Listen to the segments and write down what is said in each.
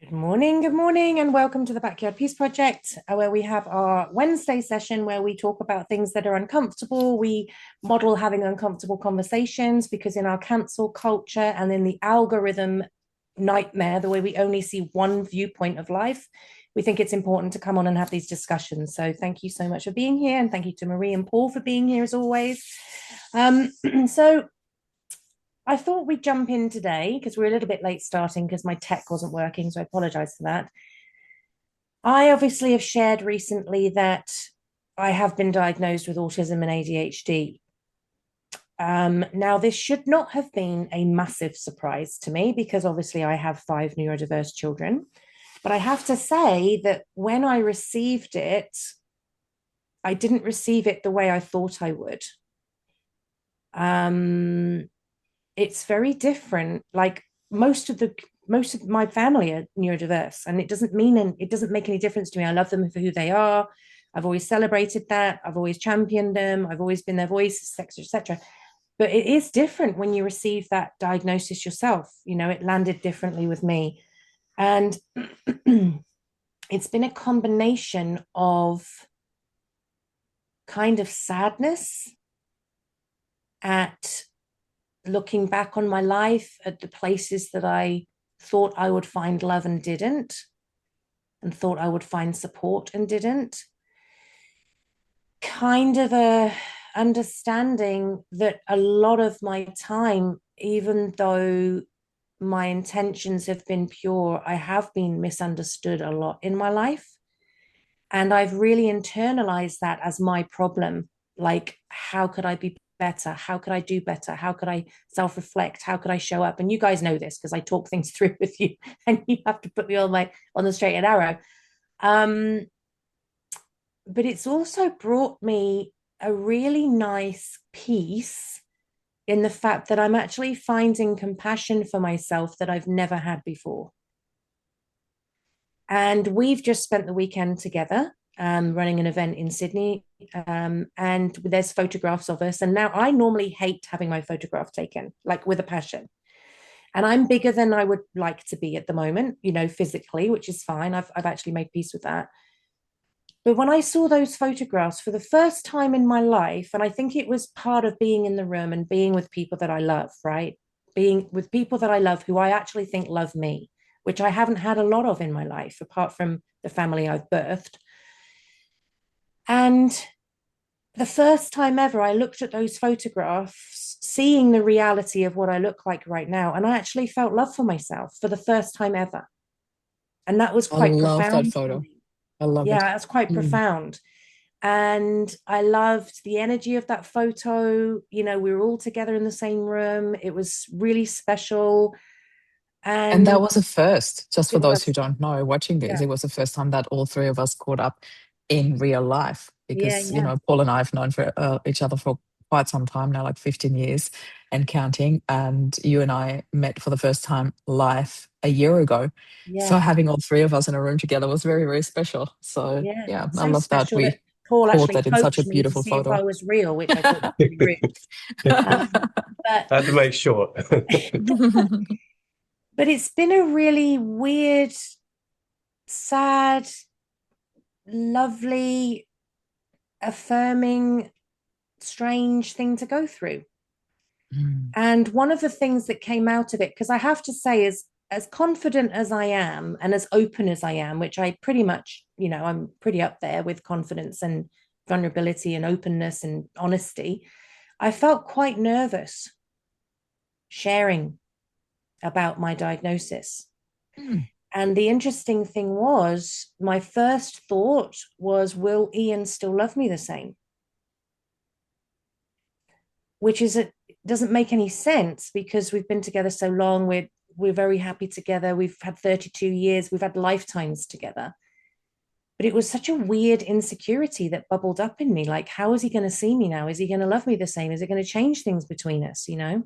Good morning, and welcome to the Backyard Peace Project, where we have our Wednesday session where we talk about things that are uncomfortable. We model having uncomfortable conversations because in our cancel culture and in the algorithm nightmare, the way we only see one viewpoint of life, we think it's important to come on and have these discussions. So thank you so much for being here, and thank you to Marie and Paul for being here as always. So I thought we'd jump in today because we're a little bit late starting because my tech wasn't working, so I apologize for that. I obviously have shared recently that I have been diagnosed with autism and ADHD. Now, this should not have been a massive surprise to me because obviously I have 5 neurodiverse children. But I have to say that when I received it, I didn't receive it the way I thought I would. It's very different. Like most of my family are neurodiverse, and it doesn't make any difference to me. I love them for who they are. I've always celebrated that. I've always championed them. I've always been their voice, etc., etc. But it is different when you receive that diagnosis yourself. You know, it landed differently with me, and it's been a combination of kind of sadness at looking back on my life, at the places that I thought I would find love and didn't, and thought I would find support and didn't. Kind of a understanding that a lot of my time, even though my intentions have been pure, I have been misunderstood a lot in my life. And I've really internalized that as my problem. Like, how could I be better? How could I do better? How could I self-reflect? How could I show up? And you guys know this because I talk things through with you, and you have to put me on the straight and narrow. But it's also brought me a really nice peace in the fact that I'm actually finding compassion for myself that I've never had before. And we've just spent the weekend together, running an event in Sydney. And there's photographs of us. And now I normally hate having my photograph taken, like with a passion. And I'm bigger than I would like to be at the moment, you know, physically, which is fine. I've actually made peace with that. But when I saw those photographs for the first time in my life, and I think it was part of being in the room and being with people that I love, right? Being with people that I love who I actually think love me, which I haven't had a lot of in my life, apart from the family I've birthed. And the first time ever, I looked at those photographs, seeing the reality of what I look like right now, and I actually felt love for myself for the first time ever. And that was I quite love that profound for photo. me. I love Yeah, it. that's quite Mm. profound. And I loved the energy of that photo. You know, we were all together in the same room. It was really special. And that And was a first, just for it those who was, don't know, watching this, yeah, it was the first time that all three of us caught up in real life yeah, because, yeah, Paul and I have known for each other for quite some time now, like 15 years and counting. And you and I met for the first time live a year ago. So yeah, having all three of us in a room together was very, very special. So yeah. yeah, I So love that special that we Paul caught actually that in such a poked me to beautiful see if photo. I was real, which I thought was really rude. But I had to make sure. but it's been a really weird, sad, lovely, affirming, strange thing to go through. Mm. And one of the things that came out of it, because I have to say, is as confident as I am and as open as I am, which I pretty much, you know, I'm pretty up there with confidence and vulnerability and openness and honesty. I felt quite nervous sharing about my diagnosis. Mm. And the interesting thing was, my first thought was, will Ian still love me the same? Which is it doesn't make any sense because we've been together so long. We're very happy together. We've had 32 years. We've had lifetimes together. But it was such a weird insecurity that bubbled up in me. Like, how is he going to see me now? Is he going to love me the same? Is it going to change things between us? You know?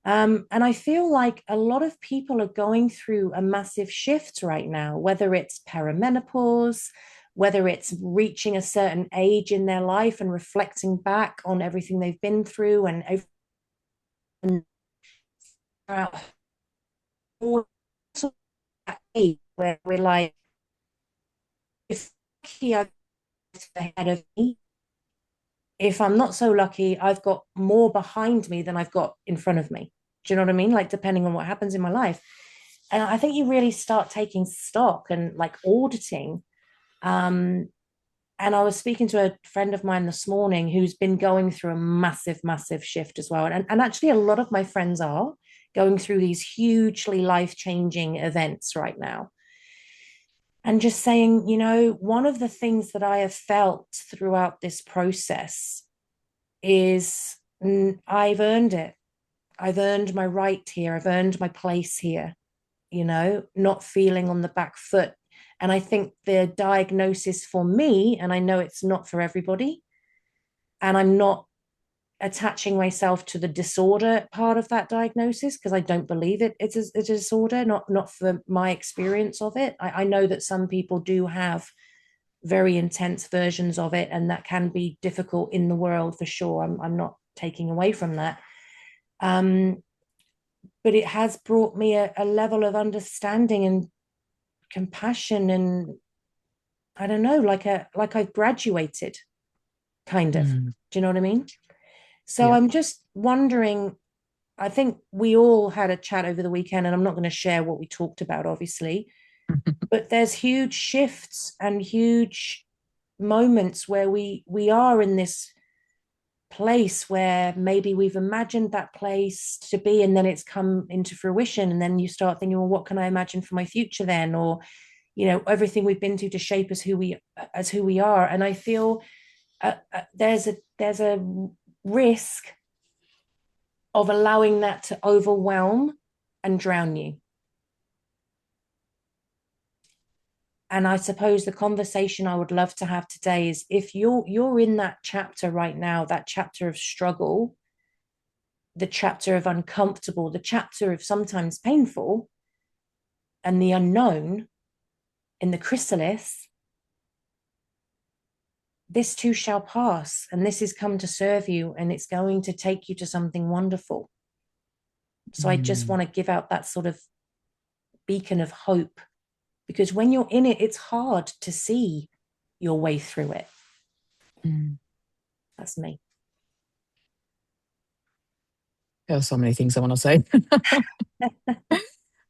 And I feel like a lot of people are going through a massive shift right now, whether it's perimenopause, whether it's reaching a certain age in their life and reflecting back on everything they've been through and where we're like, if lucky I've got ahead of me, if I'm not so lucky, I've got more behind me than I've got in front of me. Do you know what I mean? Like, depending on what happens in my life. And I think you really start taking stock and like auditing. Um, and I was speaking to a friend of mine this morning who's been going through a massive, massive shift as well. And actually, a lot of my friends are going through these hugely life changing events right now. And just saying, one of the things that I have felt throughout this process is I've earned it. I've earned my right here. I've earned my place here, not feeling on the back foot. And I think the diagnosis for me, and I know it's not for everybody, and I'm not attaching myself to the disorder part of that diagnosis because I don't believe it's a disorder, not for my experience of it. I know that some people do have very intense versions of it, and that can be difficult in the world for sure. I'm not taking away from that. But it has brought me a level of understanding and compassion, and I don't know, like I've graduated, kind of. Mm. Do you know what I mean? So Yeah. I'm just wondering, I think we all had a chat over the weekend, and I'm not going to share what we talked about, obviously, but there's huge shifts and huge moments where we are in this place where maybe we've imagined that place to be, and then it's come into fruition, and then you start thinking, well, what can I imagine for my future then? Or everything we've been through to shape us who we are. And I feel there's a risk of allowing that to overwhelm and drown you. And I suppose the conversation I would love to have today is, if you're in that chapter right now, that chapter of struggle, the chapter of uncomfortable, the chapter of sometimes painful, and the unknown in the chrysalis, this too shall pass, and this is come to serve you, and it's going to take you to something wonderful. So I just Mm. want to give out that sort of beacon of hope, because when you're in it, it's hard to see your way through it. Mm. That's me. There are so many things I want to say.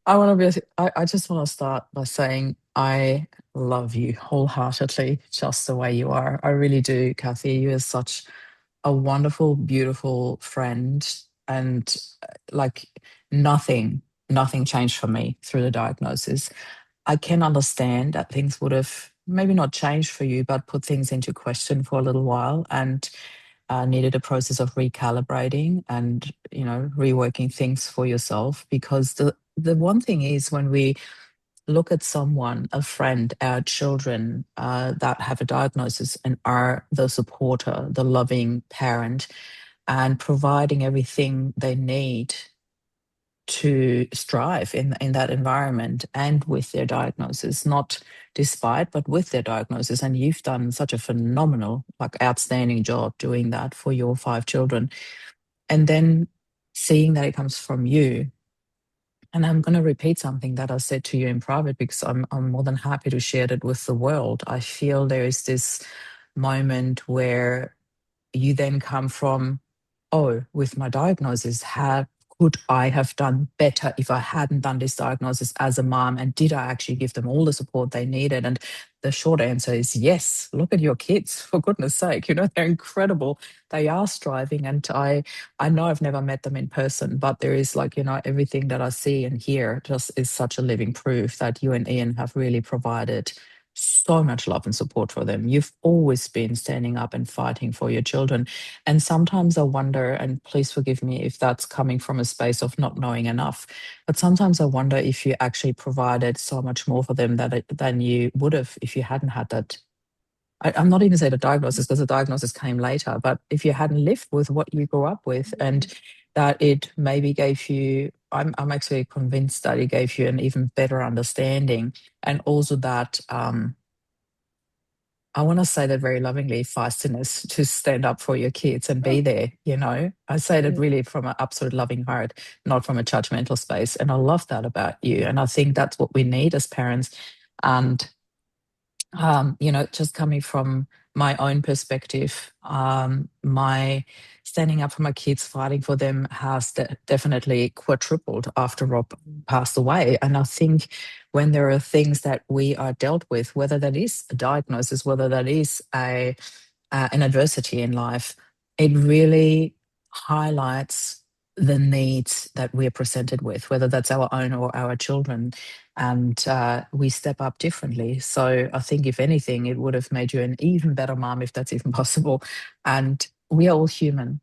I just want to start by saying I love you wholeheartedly, just the way you are. I really do, Cathy. You are such a wonderful, beautiful friend. And like nothing changed for me through the diagnosis. I can understand that things would have maybe not changed for you, but put things into question for a little while, and needed a process of recalibrating and reworking things for yourself. Because the one thing is, when we look at someone, a friend, our children that have a diagnosis and are the supporter, the loving parent, and providing everything they need to strive in that environment and with their diagnosis, not despite, but with their diagnosis. And you've done such a phenomenal, like outstanding job doing that for your 5 children. And then seeing that it comes from you. And I'm going to repeat something that I said to you in private, because I'm more than happy to share it with the world. I feel there is this moment where you then come from, oh, with my diagnosis, how could I have done better if I hadn't done this diagnosis as a mom? And did I actually give them all the support they needed? And the short answer is yes. Look at your kids, for goodness sake. They're incredible. They are striving. And I know I've never met them in person, but there is everything that I see and hear just is such a living proof that you and Ian have really provided so much love and support for them. You've always been standing up and fighting for your children. And sometimes I wonder, and please forgive me if that's coming from a space of not knowing enough, but sometimes I wonder if you actually provided so much more for them than you would have if you hadn't had that. I'm not even saying the diagnosis, because the diagnosis came later, but if you hadn't lived with what you grew up with, and that it maybe gave you, I'm actually convinced that it gave you an even better understanding, and also that I want to say that very lovingly, feistiness to stand up for your kids and be there, you know. I say that Mm. really from an absolute loving heart, not from a judgmental space. And I love that about you. And I think that's what we need as parents. And you know, just coming from my own perspective, my standing up for my kids, fighting for them has definitely quadrupled after Rob passed away. And I think when there are things that we are dealt with, whether that is a diagnosis, whether that is an adversity in life, it really highlights the needs that we're presented with, whether that's our own or our children, and we step up differently. So I think, if anything, it would have made you an even better mom, if that's even possible. And we are all human.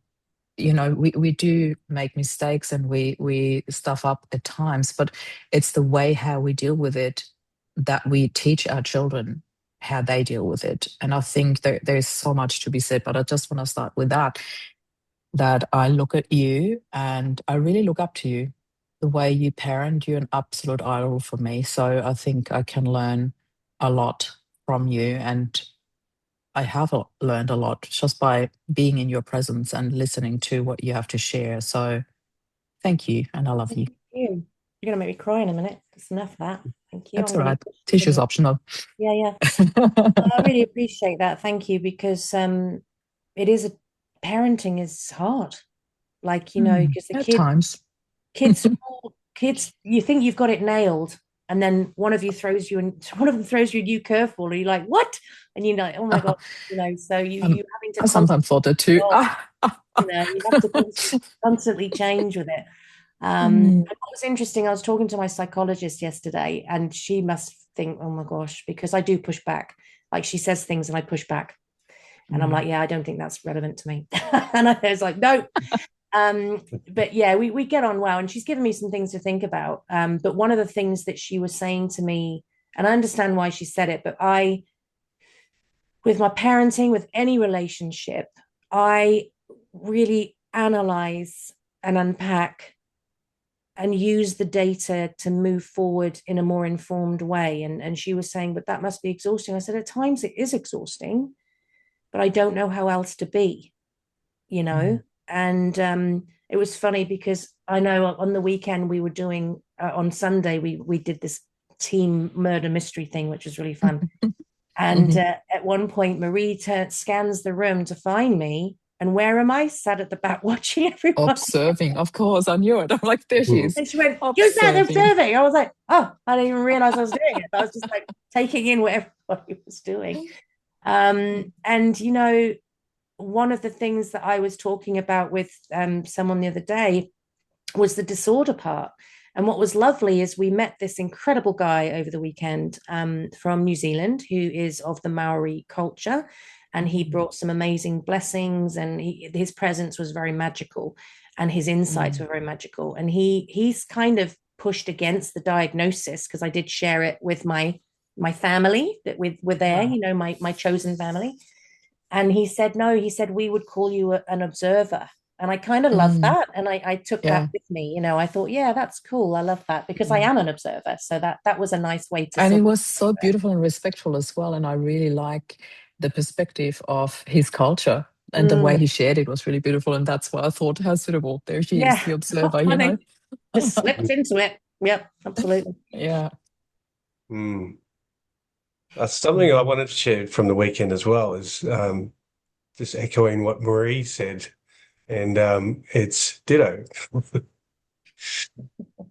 You know, we do make mistakes and we stuff up at times, but it's the way how we deal with it that we teach our children how they deal with it. And I think there's so much to be said, but I just want to start with that I look at you and I really look up to you. The way you parent, you're an absolute idol for me. So I think I can learn a lot from you. And I have learned a lot just by being in your presence and listening to what you have to share. So thank you. And I love Thank you. you. You're gonna make me cry in a minute. That's enough of that. Thank you. That's I'm all really right. appreciative of Tissue's you. optional. Yeah, yeah. I really appreciate that. Thank you, because it is a parenting is hard. Like, because the At times. kids, you think you've got it nailed, and then one of you throws you and one of them throws you a new curveball, and you're like, what? And you're like, oh my God, so you having to I sometimes constantly, thought that too. you have to constantly change with it. Mm, And what was interesting, I was talking to my psychologist yesterday, and she must think, oh my gosh, because I do push back. Like, she says things and I push back. And I'm mm, like, yeah, I don't think that's relevant to me. And I was like, no. But yeah, we get on well. And she's given me some things to think about. But one of the things that she was saying to me, and I understand why she said it, but with my parenting, with any relationship, I really analyze and unpack and use the data to move forward in a more informed way. And she was saying, but that must be exhausting. I said, at times it is exhausting, but I don't know how else to be, you know? mm. And it was funny because I know on the weekend we were doing, on Sunday, we did this team murder mystery thing, which was really fun. And Mhm. at one point, Marie scans the room to find me. And where am I? Sat at the back watching everyone. Observing, of course, I knew it. I'm like, there she Mhm. is, And she went, "You sat observing. observing." I was like, "Oh, I didn't even realize I was doing it." I was just like taking in what everybody was doing. And one of the things that I was talking about with someone the other day was the disorder part. And what was lovely is we met this incredible guy over the weekend from New Zealand, who is of the Maori culture. And he Mm, brought some amazing blessings, and his presence was very magical, and his insights mm, were very magical. And he's kind of pushed against the diagnosis, because I did share it with my family that were there, wow. my chosen family. And he said, no, he said, we would call you an observer. And I kind of love Mm, that. And I took that yeah. with me. I thought, yeah, that's cool. I love that, because I Mm. am an observer. So that was a nice way to And it sort of was so beautiful and respectful as well. And I really like the perspective of his culture, and the way mm, he shared it was really beautiful. And that's why I thought, how suitable. There she is, yeah, the observer, you know? funny. Just slipped into it. Yep, absolutely. Yeah. Mm. That's something I Mm. wanted to share from the weekend as well, is just echoing what Marie said, and it's ditto.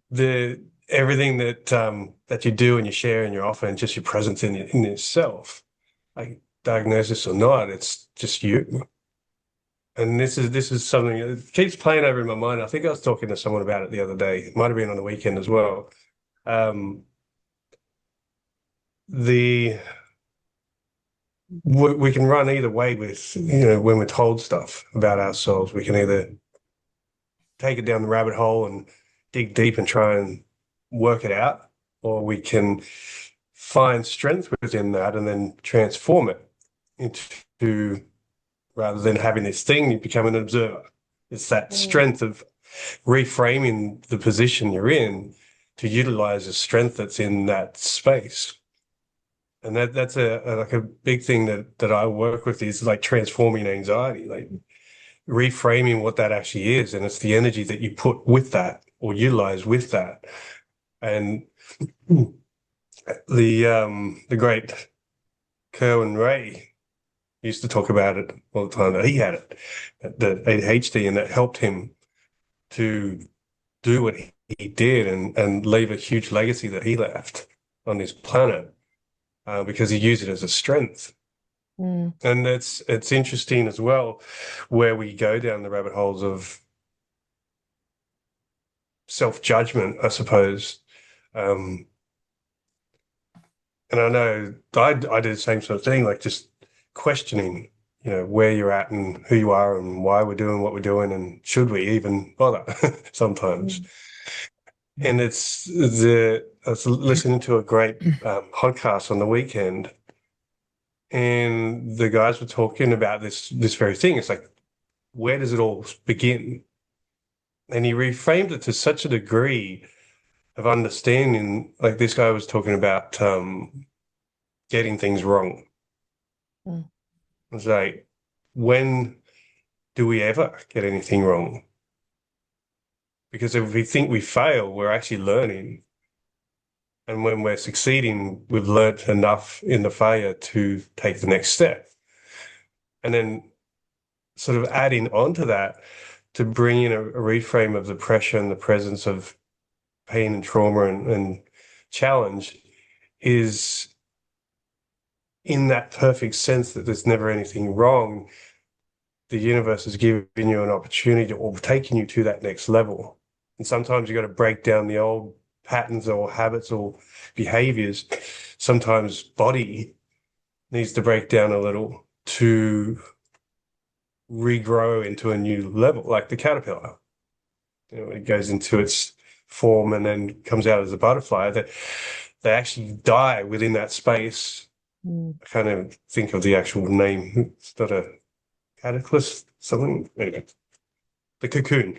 The everything that you do and you share and you offer, and just your presence in itself, like diagnosis or not, it's just you. And this is something that keeps playing over in my mind. I think I was talking to someone about it the other day. It might have been on the weekend as well. Um, the we can run either way with, when we're told stuff about ourselves. We can either take it down the rabbit hole and dig deep and try and work it out, or we can find strength within that and then transform it into, rather than having this thing, you become an observer. It's that Mm, strength of reframing the position you're in to utilize the strength that's in that space. And that's like a big thing that I work with is like transforming anxiety, like reframing what that actually is. And it's the energy that you put with that or utilize with that. And the great Kerwin Ray used to talk about it all the time, that he had it, the ADHD, and that helped him to do what he did and leave a huge legacy that he left on this planet, because he used it as a strength. And it's interesting as well where we go down the rabbit holes of self-judgment, I suppose. And I know I do the same sort of thing, like just questioning, where you're at and who you are and why we're doing what we're doing and should we even bother sometimes. And I was listening to a great podcast on the weekend, and the guys were talking about this very thing. It's like, where does it all begin? And he reframed it to such a degree of understanding. Like this guy was talking about getting things wrong. It's like, when do we ever get anything wrong? Because if we think we fail, we're actually learning. And when we're succeeding, we've learned enough in the failure to take the next step. And then sort of adding on to that, to bring in a reframe of the pressure and the presence of pain and trauma and challenge, is in that perfect sense that there's never anything wrong. The universe is giving you an opportunity or taking you to that next level. And sometimes you got to break down the old patterns or habits or behaviors. Sometimes body needs to break down a little to regrow into a new level, like the caterpillar. It goes into its form and then comes out as a butterfly. That they actually die within that space. I can't even think of the actual name. It's not a caterpillar, something. Anyway, the cocoon.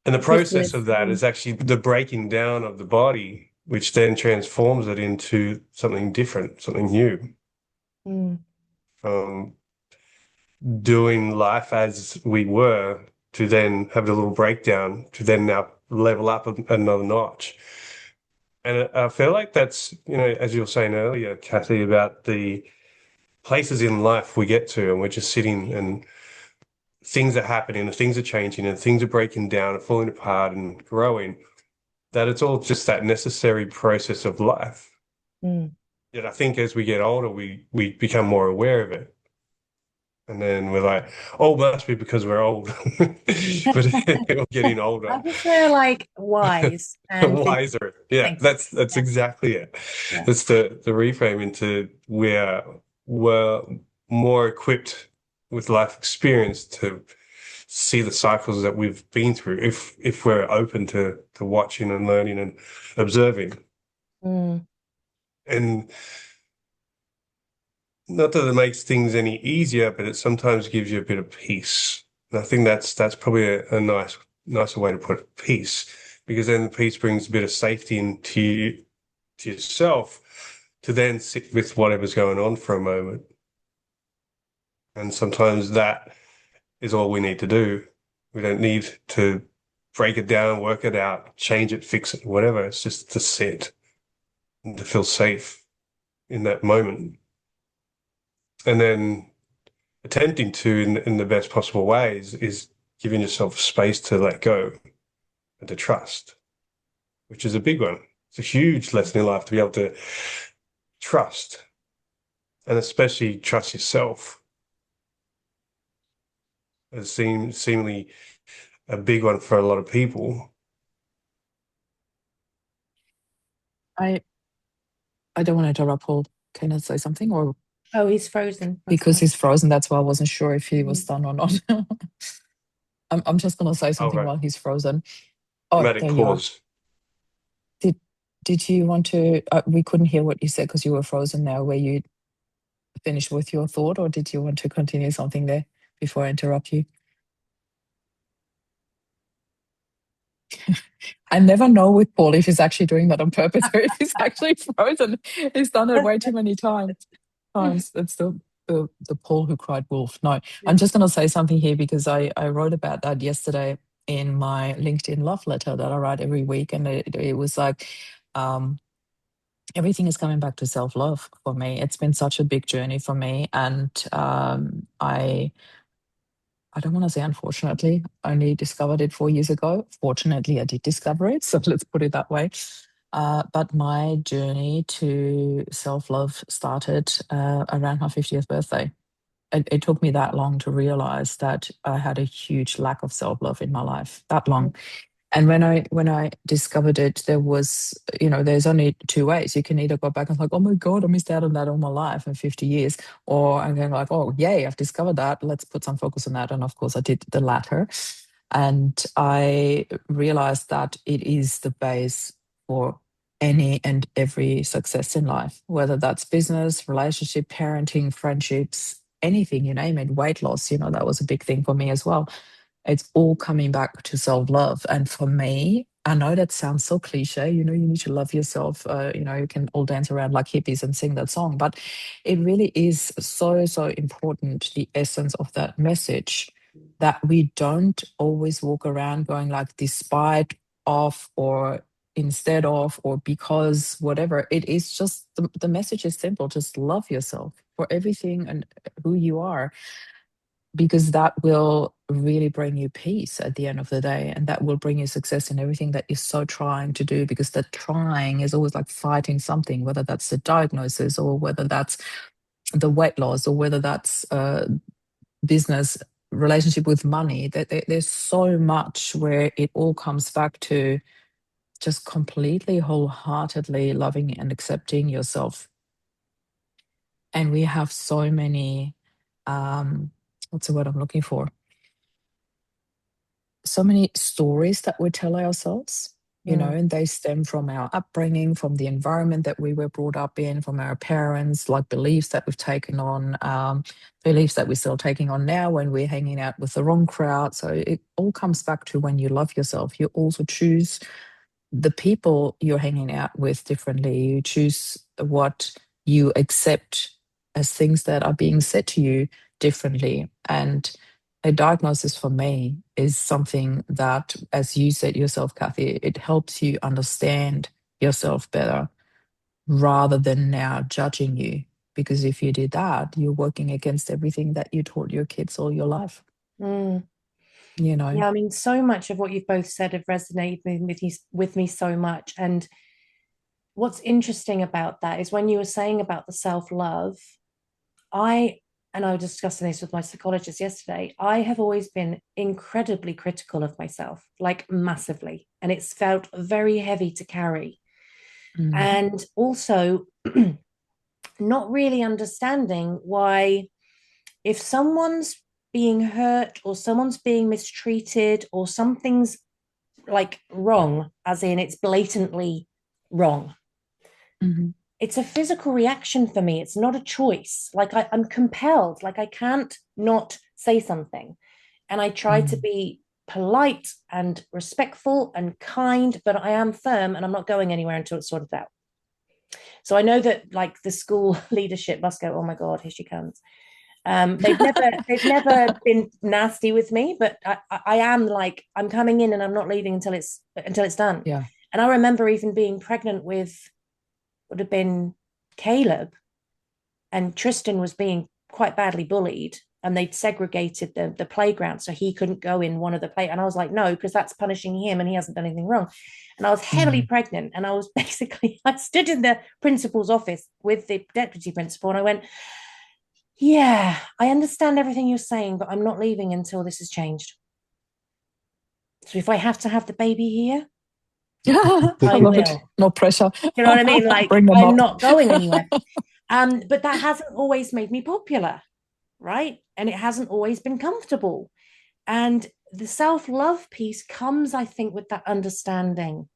And the process of that is actually the breaking down of the body, which then transforms it into something different, something new. Doing life as we were, to then have a little breakdown, to then now level up another notch. And I feel like that's, as you were saying earlier, Cathy, about the places in life we get to and we're just sitting and things are happening and things are changing and things are breaking down and falling apart and growing, that it's all just that necessary process of life. Yet I think as we get older, we become more aware of it. And then we're like, oh, must be because we're old. But we're getting older. I guess we're like wise and wiser. Yeah, that's exactly it. Yeah. That's the reframe into we're more equipped with life experience to see the cycles that we've been through if we're open to watching and learning and observing. And not that it makes things any easier, but it sometimes gives you a bit of peace. And I think that's probably a nicer way to put it, peace, because then peace brings a bit of safety into yourself to then sit with whatever's going on for a moment. And sometimes that is all we need to do. We don't need to break it down, work it out, change it, fix it, whatever. It's just to sit and to feel safe in that moment. And then attempting to, in the best possible ways, is giving yourself space to let go and to trust, which is a big one. It's a huge lesson in life to be able to trust, and especially trust yourself. It's seemingly a big one for a lot of people. I don't want to interrupt, Paul. Can I say something? Or oh, he's frozen. Because he's frozen, that's why I wasn't sure if he was done or not. I'm just going to say something while he's frozen. Oh, dramatic pause. Did you want to? We couldn't hear what you said because you were frozen now. Were you finished with your thought, or did you want to continue something there before I interrupt you? I never know with Paul if he's actually doing that on purpose or if he's actually frozen. He's done it way too many times. It's the Paul who cried wolf. No, I'm just going to say something here because I wrote about that yesterday in my LinkedIn love letter that I write every week, and it was like everything is coming back to self-love for me. It's been such a big journey for me, and I don't want to say unfortunately, only discovered it 4 years ago. Fortunately, I did discover it, so let's put it that way. But my journey to self-love started around my 50th birthday. It took me that long to realize that I had a huge lack of self-love in my life, that long. And when I discovered it, there was, there's only two ways. You can either go back and like, oh my God, I missed out on that all my life in 50 years. Or I'm going like, oh, yay, I've discovered that. Let's put some focus on that. And of course, I did the latter. And I realized that it is the base for any and every success in life, whether that's business, relationship, parenting, friendships, anything, you name it, weight loss, that was a big thing for me as well. It's all coming back to self-love. And for me, I know that sounds so cliche, you need to love yourself. You can all dance around like hippies and sing that song, but it really is so, so important, the essence of that message, that we don't always walk around going like despite of or instead of or because whatever. It is just the message is simple. Just love yourself for everything and who you are, because that will really bring you peace at the end of the day, and that will bring you success in everything that you're so trying to do, because the trying is always like fighting something, whether that's the diagnosis or whether that's the weight loss or whether that's business, relationship with money. There's so much where it all comes back to just completely wholeheartedly loving and accepting yourself. And we have so many what's the word I'm looking for? So many stories that we tell ourselves, and they stem from our upbringing, from the environment that we were brought up in, from our parents, like beliefs that we've taken on, beliefs that we're still taking on now when we're hanging out with the wrong crowd. So it all comes back to when you love yourself, you also choose the people you're hanging out with differently. You choose what you accept as things that are being said to you differently. And a diagnosis for me is something that, as you said yourself, Cathy, it helps you understand yourself better rather than now judging you. Because if you did that, you're working against everything that you taught your kids all your life. Yeah, I mean, so much of what you've both said have resonated with me so much. And what's interesting about that is when you were saying about the self-love, I was discussing this with my psychologist yesterday, I have always been incredibly critical of myself, like massively. And it's felt very heavy to carry. And also not really understanding why, if someone's being hurt or someone's being mistreated or something's like wrong, as in it's blatantly wrong, it's a physical reaction for me. It's not a choice. Like I'm compelled, like I can't not say something. And I try to be polite and respectful and kind, but I am firm and I'm not going anywhere until it's sorted out. So I know that like the school leadership must go, oh my God, here she comes. They've never been nasty with me, but I am like, I'm coming in and I'm not leaving until it's done. Yeah. And I remember even being pregnant with, would have been Caleb, and Tristan was being quite badly bullied, and they'd segregated the playground so he couldn't go in one of the play. And I was like, no, because that's punishing him and he hasn't done anything wrong. And I was heavily pregnant, and I was basically, I stood in the principal's office with the deputy principal, and I went, yeah, I understand everything you're saying, but I'm not leaving until this has changed. So if I have to have the baby here, I love will. it. No pressure. You know what I mean? Like Bring them I'm up. not going anywhere. But that hasn't always made me popular, right? And it hasn't always been comfortable. And the self-love piece comes, I think, with that understanding.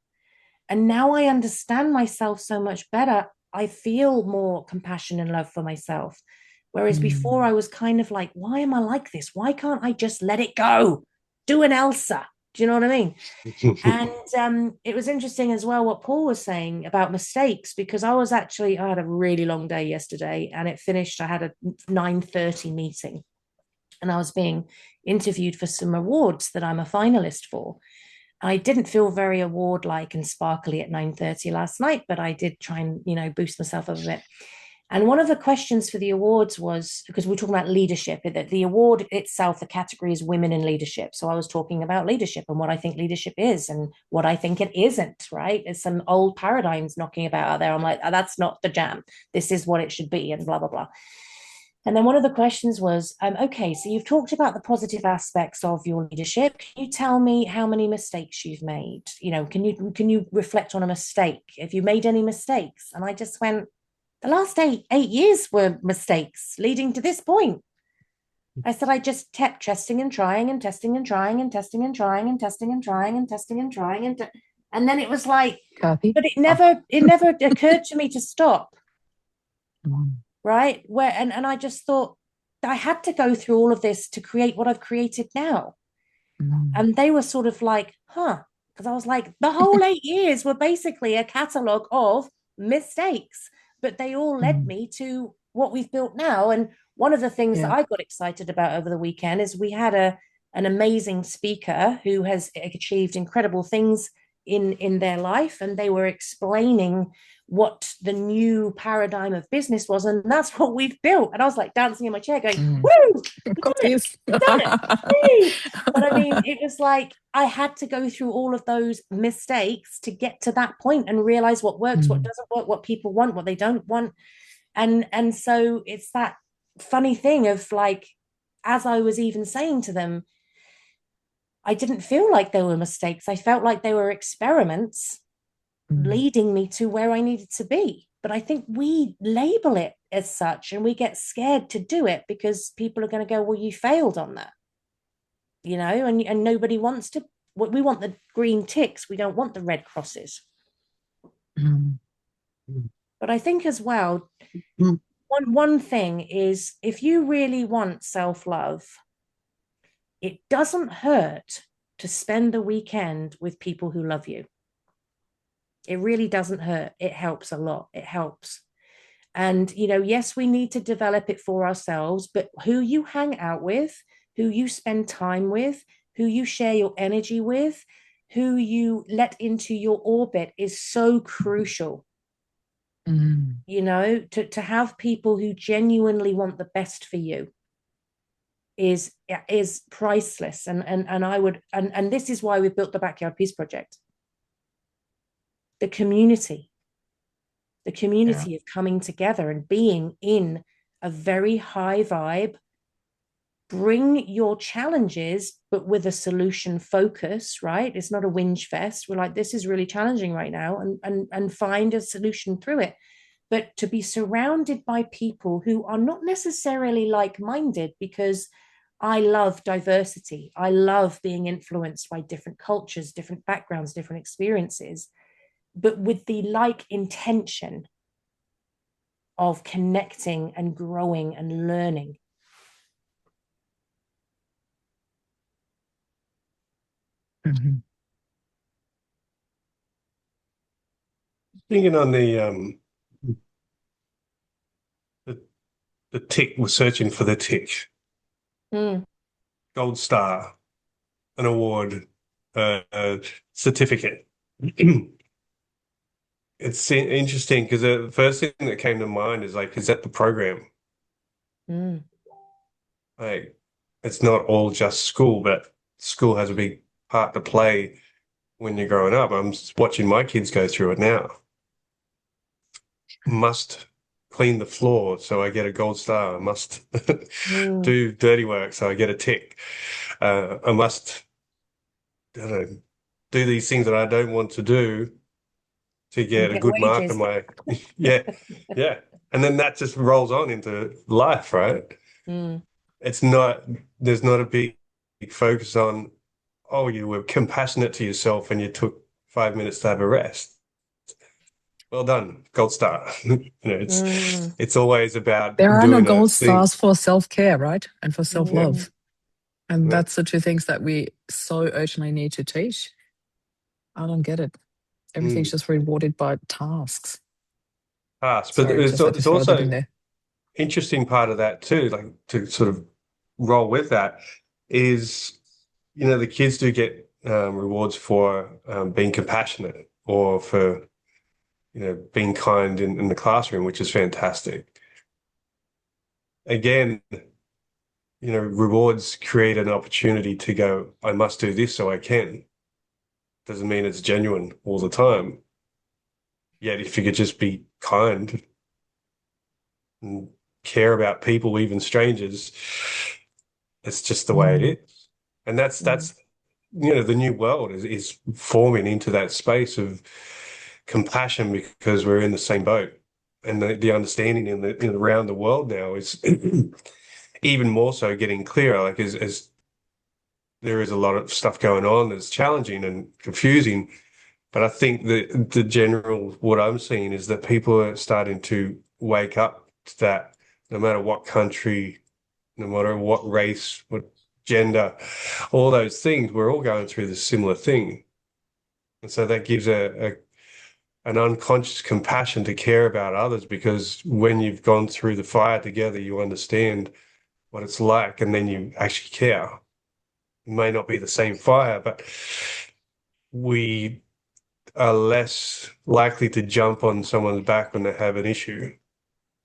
And now I understand myself so much better. I feel more compassion and love for myself. Whereas before I was kind of like, why am I like this? Why can't I just let it go? Do an Elsa, Do you know what I mean? And it was interesting as well what Paul was saying about mistakes, because I had a really long day yesterday, and it finished. I had a 9:30 meeting, and I was being interviewed for some awards that I'm a finalist for. I didn't feel very award like and sparkly at 9:30 last night, but I did try and, boost myself up a bit. And one of the questions for the awards was, because we're talking about leadership, the award itself, the category is women in leadership. So I was talking about leadership and what I think leadership is and what I think it isn't, right? It's some old paradigms knocking about out there. I'm like, oh, that's not the jam. This is what it should be, and blah, blah, blah. And then one of the questions was, okay, so you've talked about the positive aspects of your leadership. Can you tell me how many mistakes you've made? Can you reflect on a mistake? Have you made any mistakes? And I just went, the last eight years were mistakes leading to this point. I said, I just kept testing and trying and testing and trying and testing and trying and testing and trying and testing and trying. And then it was like, Cathy? but it never occurred to me to stop. Right. And I just thought I had to go through all of this to create what I've created now. And they were sort of like, because I was like, the whole 8 years were basically a catalogue of mistakes, but they all led me to what we've built now. And one of the things that I got excited about over the weekend is we had an amazing speaker who has achieved incredible things in their life, and they were explaining what the new paradigm of business was, and that's what we've built. And I was like dancing in my chair going, woo, done it. But I mean, it was like I had to go through all of those mistakes to get to that point and realize what works, what doesn't work, what people want, what they don't want. And so it's that funny thing of like, as I was even saying to them, I didn't feel like they were mistakes. I felt like they were experiments leading me to where I needed to be. But I think we label it as such, and we get scared to do it because people are going to go, well, you failed on that, and nobody wants to. We want the green ticks. We don't want the red crosses. But I think as well, one thing is, if you really want self-love, it doesn't hurt to spend the weekend with people who love you. It really doesn't hurt. It helps a lot. It helps. And, yes, we need to develop it for ourselves, but who you hang out with, who you spend time with, who you share your energy with, who you let into your orbit is so crucial. To have people who genuinely want the best for you is priceless. And I would, and this is why we built the Backyard Peace Project. The community of coming together and being in a very high vibe. Bring your challenges, but with a solution focus, right? It's not a whinge fest. We're like, this is really challenging right now, and find a solution through it. But to be surrounded by people who are not necessarily like-minded, because I love diversity. I love being influenced by different cultures, different backgrounds, different experiences, but with the like intention of connecting and growing and learning. Thinking on the tick, we're searching for the tick. Gold star, an award, a certificate. It's interesting because the first thing that came to mind is like, is that the program? Like, it's not all just school, but school has a big part to play when you're growing up. I'm watching my kids go through it now. Must clean the floor, so I get a gold star. I must do dirty work, so I get a tick. I must, I don't know, do these things that I don't want to do to get a good mark on my yeah. And then that just rolls on into life, right? There's not a big focus on, oh, you were compassionate to yourself and you took 5 minutes to have a rest. Well done, gold star. It's always about there are doing no gold stars for self-care, right? And for self-love. And Yeah. that's the two things that we so urgently need to teach. I don't get it. Everything's just rewarded by tasks. But Sorry, it's, just had to it's throw that in also there. interesting part of that too, like to sort of roll with that is, the kids do get rewards for being compassionate or for, being kind in the classroom, which is fantastic. Again, rewards create an opportunity to go, I must do this so I can. Doesn't mean it's genuine all the time. Yet if you could just be kind and care about people, even strangers, it's just the way it is. And that's the new world is forming into that space of compassion because we're in the same boat. And the understanding around the world now is even more so getting clearer, like as there is a lot of stuff going on that's challenging and confusing. But I think the general, what I'm seeing is that people are starting to wake up to that no matter what country, no matter what race, what gender, all those things, we're all going through this similar thing. And so that gives an unconscious compassion to care about others, because when you've gone through the fire together, you understand what it's like, and then you actually care. It may not be the same fire, but we are less likely to jump on someone's back when they have an issue,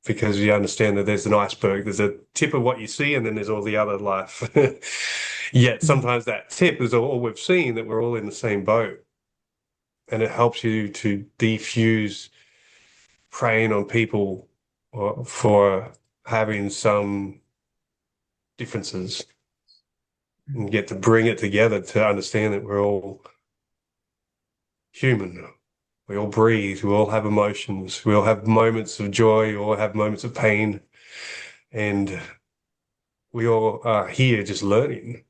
because you understand that there's an iceberg, there's a tip of what you see, and then there's all the other life. Yet sometimes that tip is all we've seen, that we're all in the same boat. And it helps you to defuse preying on people for having some differences, and get to bring it together to understand that we're all human. We all breathe, we all have emotions, we all have moments of joy, we all have moments of pain, and we all are here just learning.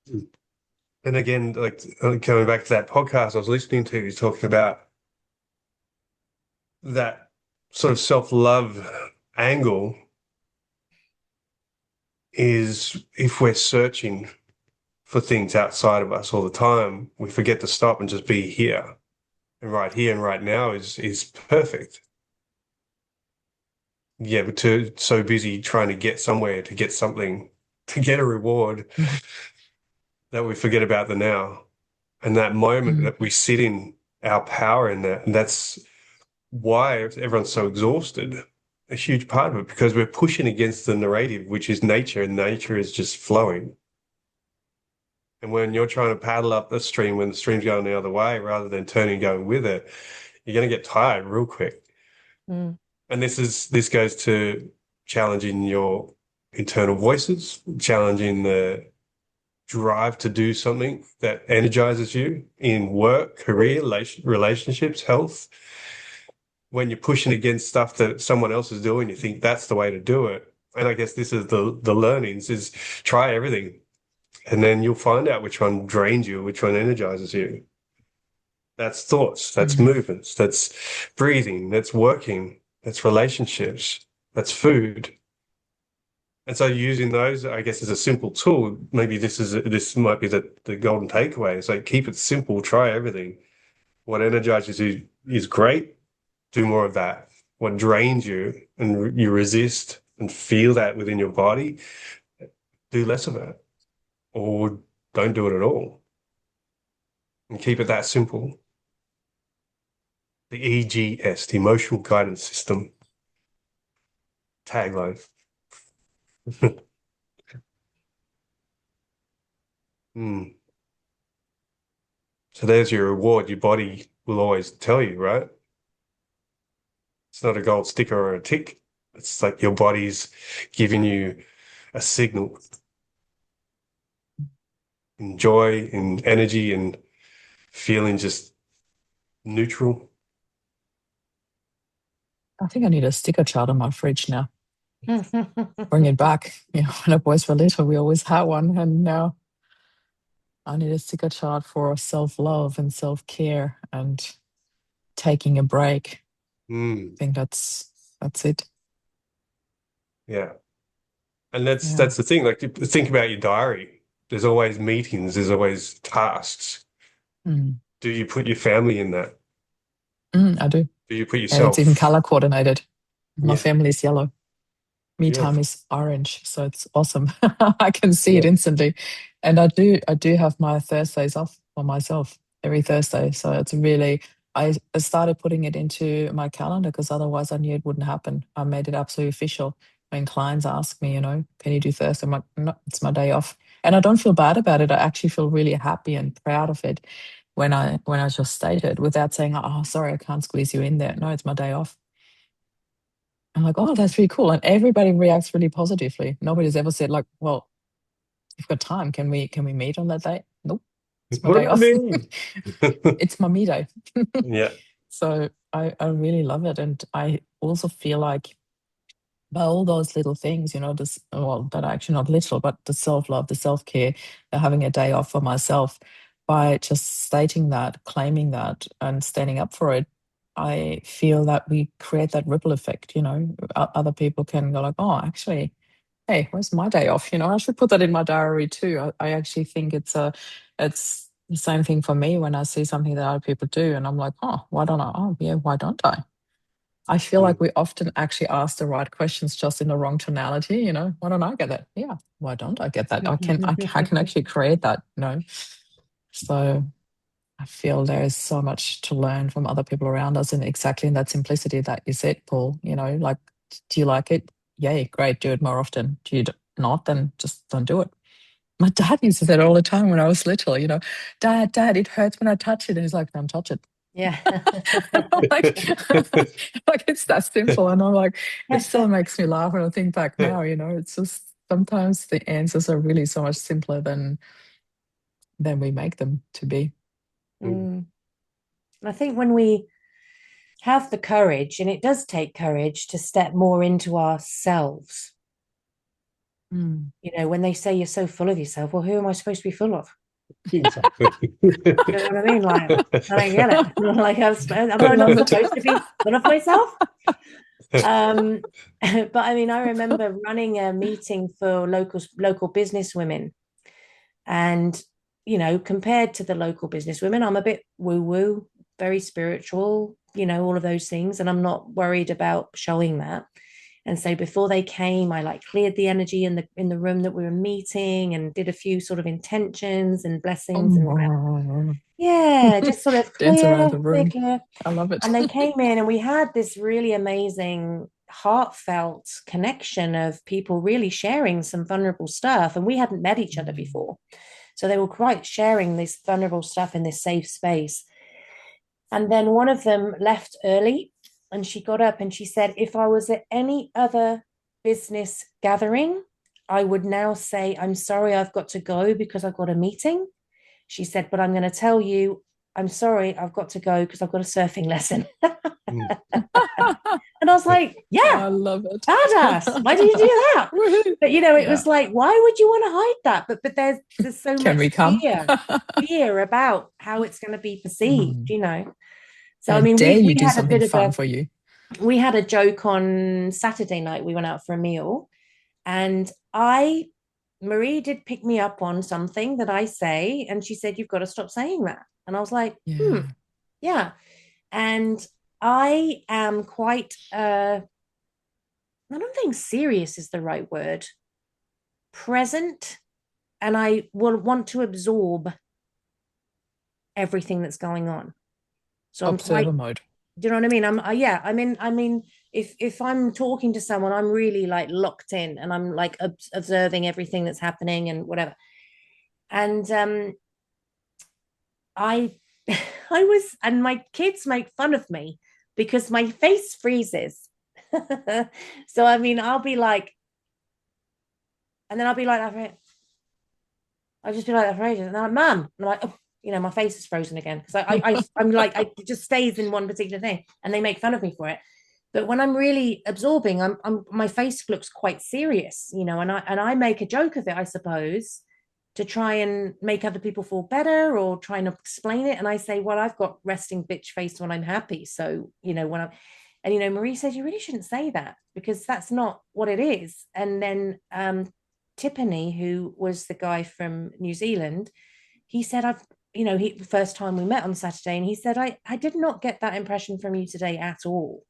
And again, like coming back to that podcast I was listening to, he's talking about that sort of self-love angle is if we're searching for things outside of us all the time, we forget to stop and just be here. And right here and right now is perfect. Yeah, but so busy trying to get somewhere, to get something, to get a reward, that we forget about the now. And that moment that we sit in our power in that. And that's why everyone's so exhausted. A huge part of it, because we're pushing against the narrative, which is nature, and nature is just flowing. And when you're trying to paddle up the stream when the stream's going the other way, rather than turning and going with it, you're going to get tired real quick. And this goes to challenging your internal voices, challenging the drive to do something that energizes you in work, career, relationships, health. When you're pushing against stuff that someone else is doing, you think that's the way to do it. And I guess this is the learnings, is try everything. And then you'll find out which one drains you, which one energizes you. That's thoughts, that's movements, that's breathing, that's working, that's relationships, that's food. And so using those, I guess, as a simple tool, maybe this might be the golden takeaway. It's like, keep it simple, try everything. What energizes you is great, do more of that. What drains you and you resist and feel that within your body, do less of it, or don't do it at all. And keep it that simple. The EGS, the Emotional Guidance System tagline. So there's your reward. Your body will always tell you, right? It's not a gold sticker or a tick. It's like your body's giving you a signal in joy, in energy, and feeling just neutral. I think I need a sticker chart on my fridge now. Bring it back. When the boys were little, we always had one, and now I need a sticker chart for self-love and self-care and taking a break. I think that's it. Yeah. And that's Yeah. the thing. Like, think about your diary. There's always meetings. There's always tasks. Mm. Do you put your family in that? I do. Do you put And it's even yourself? color coordinated. My Yeah, family is yellow. Me time beautiful. is orange, so it's awesome. I can see it Yeah. instantly. And I do have my Thursdays off for myself every Thursday. So it's really I started putting it into my calendar because otherwise I knew it wouldn't happen. I made it absolutely official. When clients ask me, can you do Thursday? I'm like, no, it's my day off. And I don't feel bad about it. I actually feel really happy and proud of it when I just state it without saying, oh, sorry, I can't squeeze you in there. No, it's my day off. I'm like, oh, that's really cool. And everybody reacts really positively. Nobody's ever said like, well, you've got time. Can we meet on that day? Nope. It's my What day about off. me? It's my me day. Yeah. So I really love it. And I also feel like by all those little things, this, well, that are actually not little, but the self-love, the self-care, having a day off for myself, by just stating that, claiming that, and standing up for it, I feel that we create that ripple effect, other people can go like, oh, actually, hey, where's my day off? I should put that in my diary too. I actually think it's the same thing for me when I see something that other people do, and I'm like, oh, why don't I? Oh, yeah, why don't I? I feel like Mm. we often actually ask the right questions just in the wrong tonality. Why don't I get that? Yeah, why don't I get that? I can actually create that. So I feel there is so much to learn from other people around us, and exactly in that simplicity that you said, Paul. Like, do you like it? Yay, great, do it more often. Do you not? Then just don't do it. My dad used to say it all the time when I was little. Dad, it hurts when I touch it. And he's like, don't touch it. Yeah. like, like it's that simple. And I'm like, it still makes me laugh when I think back now. It's just sometimes the answers are really so much simpler than we make them to be. Mm. I think when we have the courage, and it does take courage to step more into ourselves, Mm. when they say you're so full of yourself, well, who am I supposed to be full of? Exactly. You know what I mean? Like, I don't get it. Like, am I I not love it. supposed to be full of myself? Um, but I mean, I remember running a meeting for local business women, and compared to the local business women, I'm a bit woo woo, very spiritual, all of those things, and I'm not worried about showing that. And so before they came, I like cleared the energy in the room that we were meeting, and did a few sort of intentions and blessings and Oh, yeah, just sort of dance around clear, the clear, room. clear. I love it. And they came in, and we had this really amazing, heartfelt connection of people really sharing some vulnerable stuff. And we hadn't met each other before. So they were quite sharing this vulnerable stuff in this safe space. And then one of them left early, and she got up and she said, if I was at any other business gathering, I would now say, I'm sorry, I've got to go because I've got a meeting. She said, but I'm going to tell you, I'm sorry, I've got to go because I've got a surfing lesson. Mm. And I was like, yeah, I love it. badass. Why did you do that? Woohoo. But it Yeah. was like, why would you want to hide that? But there's so Can much we come? fear about how it's going to be perceived. Mm. So I How mean, dare we you do had a something bit of fun for you? we had a joke on Saturday night. We went out for a meal, and Marie did pick me up on something that I say, and she said, you've got to stop saying that. And I was like, Yeah. yeah. And I am quite I don't think serious is the right word, present, and I will want to absorb everything that's going on. So I'm quite, Observer mode. do you know what I mean? Yeah, I mean, if I'm talking to someone, I'm really like locked in, and I'm like observing everything that's happening and whatever. And I I was, and my kids make fun of me because my face freezes. So I mean, I'll be like, and then I'll be like that. I'll just be like that for ages, and then I'm like, Mum, and I'm like, oh, my face is frozen again because I'm like, it just stays in one particular thing, and they make fun of me for it. But when I'm really absorbing, my face looks quite serious, and I make a joke of it, I suppose, to try and make other people feel better or try and explain it. And I say, well, I've got resting bitch face when I'm happy. So, when I'm, And, you know, Marie said, you really shouldn't say that because that's not what it is. And then Tiffany, who was the guy from New Zealand, he said, the first time we met on Saturday, and he said, I did not get that impression from you today at all.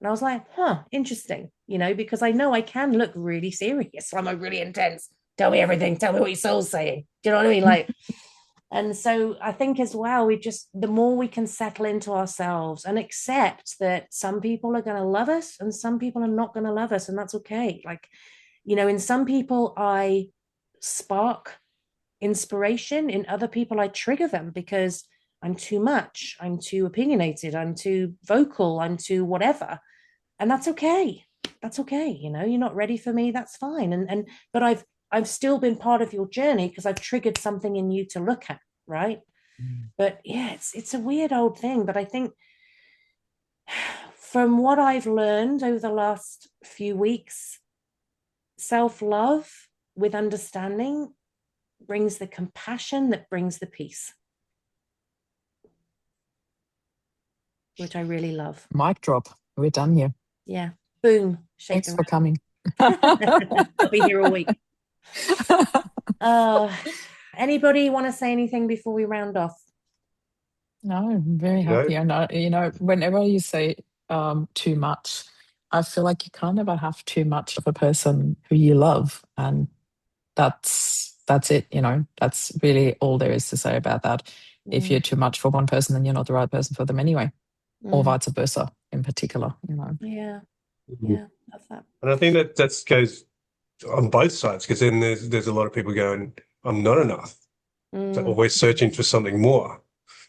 And I was like, interesting, you know, because I know I can look really serious. I'm like really intense. Tell me everything. Tell me what your soul's saying. Do you know what I mean? Like, and so I think as well, the more we can settle into ourselves and accept that some people are going to love us and some people are not going to love us. And that's okay. Like, you know, in some people, I spark inspiration. In other people, I trigger them because I'm too much. I'm too opinionated. I'm too vocal. I'm too whatever. And that's okay. That's okay. You know, you're not ready for me. That's fine. But I've still been part of your journey because I've triggered something in you to look at, right? But yeah, it's a weird old thing. But I think from what I've learned over the last few weeks, self-love with understanding brings the compassion that brings the peace, which I really love. Mic drop. We're done here. Yeah. Boom. Thanks for coming. I'll be here all week. Anybody want to say anything before we round off? No, I'm very happy. And you know, whenever you say too much, I feel like you can't ever have too much of a person who you love, and that's it. You know, that's really all there is to say about that. If you're too much for one person, then you're not the right person for them anyway, or vice versa. In particular, you know. Yeah, love that. And I think that goes on both sides, because then there's a lot of people going, I'm not enough. So always searching for something more.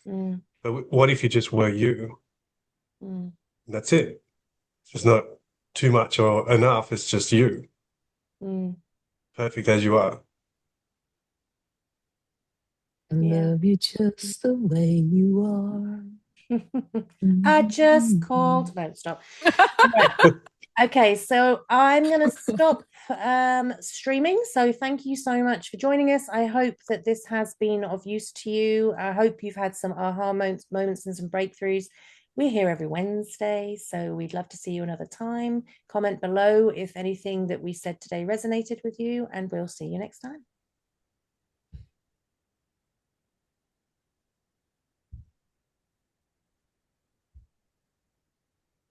But what if you just were you? That's it. It's just not too much or enough. It's just you. Perfect as you are. I love you just the way you are. I just called. No, stop. Right. Okay, so I'm going to stop streaming. So thank you so much for joining us. I hope that this has been of use to you. I hope you've had some aha moments and some breakthroughs. We're here every Wednesday, so we'd love to see you another time. Comment below if anything that we said today resonated with you, and we'll see you next time.